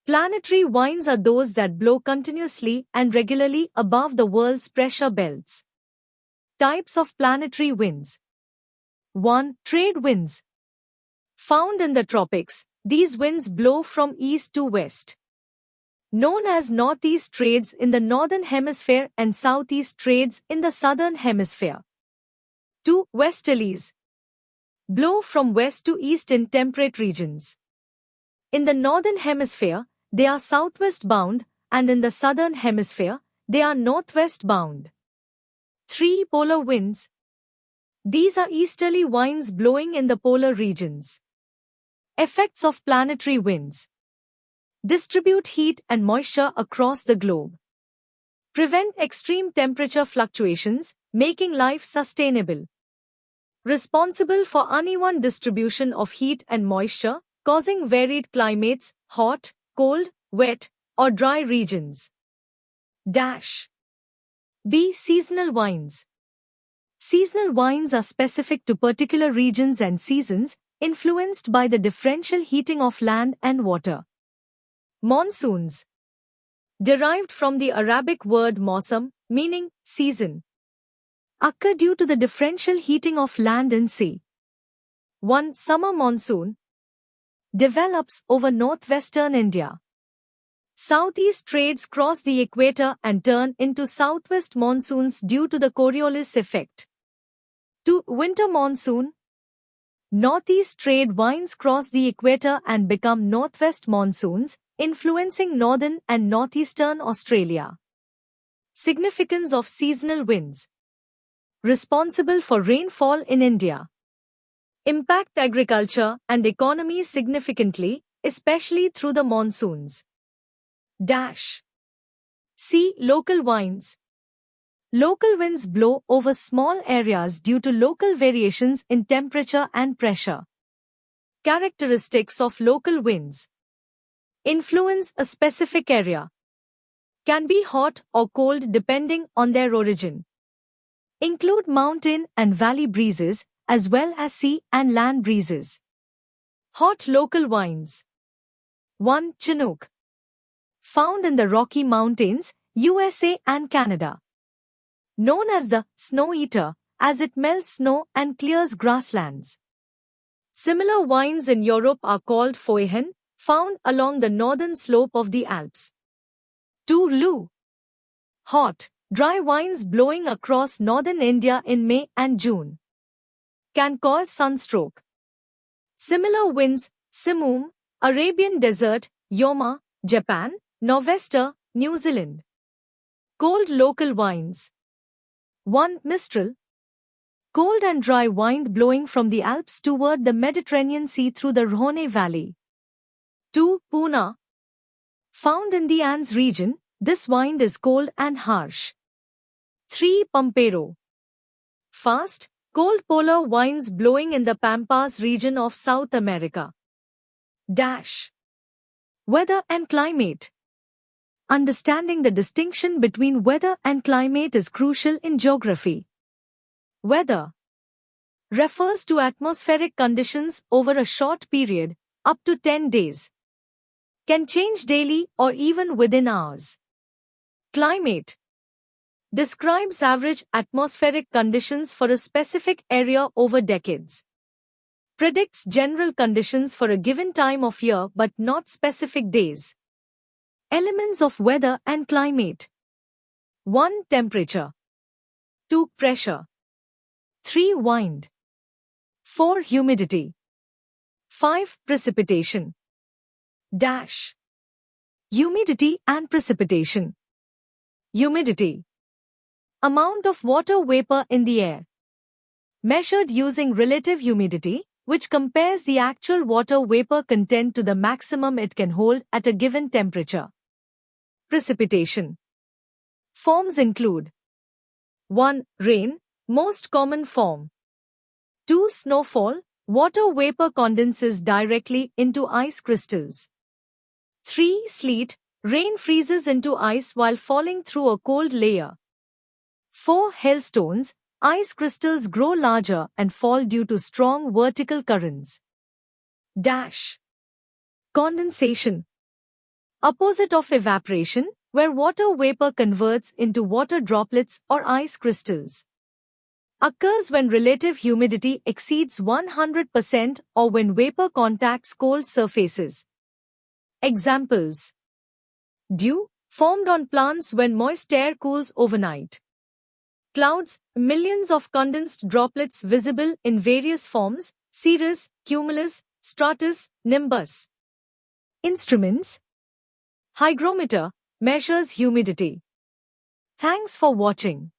Planetary winds are those that blow continuously and regularly above the world's pressure belts. Types of planetary winds. 1. Trade winds. Found in the tropics, these winds blow from east to west. Known as northeast trades in the northern hemisphere and southeast trades in the southern hemisphere. 2. Westerlies. Blow from west to east in temperate regions. In the northern hemisphere, they are southwest bound, and in the southern hemisphere, they are northwest bound. 3. Polar winds. These are easterly winds blowing in the polar regions. Effects of planetary winds. Distribute heat and moisture across the globe. Prevent extreme temperature fluctuations, making life sustainable. Responsible for uneven distribution of heat and moisture, causing varied climates, hot, cold, wet, or dry regions. B. Seasonal winds. Seasonal winds are specific to particular regions and seasons, influenced by the differential heating of land and water. Monsoons. Derived from the Arabic word mawsam, meaning season. Occur due to the differential heating of land and sea. 1. Summer monsoon. Develops over northwestern India. Southeast trades cross the equator and turn into southwest monsoons due to the Coriolis effect. 2. Winter monsoon. Northeast trade winds cross the equator and become northwest monsoons, influencing northern and northeastern Australia. Significance of seasonal winds. Responsible for rainfall in India. Impact agriculture and economy significantly, especially through the monsoons. C. Local winds. Local winds blow over small areas due to local variations in temperature and pressure. Characteristics of local winds. Influence a specific area. Can be hot or cold depending on their origin. Include mountain and valley breezes, as well as sea and land breezes. Hot local winds. 1. Chinook. Found in the Rocky Mountains, USA and Canada. Known as the snow eater, as it melts snow and clears grasslands. Similar winds in Europe are called Foehn, found along the northern slope of the Alps. 2. Lu. Hot, dry winds blowing across northern India in May and June. Can cause sunstroke. Similar winds, Simoom, Arabian Desert, Yoma, Japan, Nor'wester, New Zealand. Cold local winds. 1. Mistral. Cold and dry wind blowing from the Alps toward the Mediterranean Sea through the Rhone Valley. 2. Puna. Found in the Andes region, this wind is cold and harsh. 3. Pampero. Fast, cold polar winds blowing in the Pampas region of South America. Weather and climate. Understanding the distinction between weather and climate is crucial in geography. Weather refers to atmospheric conditions over a short period, up to 10 days. Can change daily or even within hours. Climate describes average atmospheric conditions for a specific area over decades. Predicts general conditions for a given time of year but not specific days. Elements of weather and climate. 1. Temperature. 2. Pressure. 3. Wind. 4. Humidity. 5. Precipitation. Humidity and precipitation. Humidity. Amount of water vapor in the air. Measured using relative humidity, which compares the actual water vapor content to the maximum it can hold at a given temperature. Precipitation. Forms include 1. Rain, most common form. 2. Snowfall, water vapor condenses directly into ice crystals. 3. Sleet, rain freezes into ice while falling through a cold layer. 4. Hailstones, ice crystals grow larger and fall due to strong vertical currents. Condensation. Opposite of evaporation, where water vapor converts into water droplets or ice crystals. Occurs when relative humidity exceeds 100% or when vapor contacts cold surfaces. Examples: dew, formed on plants when moist air cools overnight. Clouds, millions of condensed droplets visible in various forms: cirrus, cumulus, stratus, nimbus. Instruments: hygrometer, measures humidity. Thanks for watching.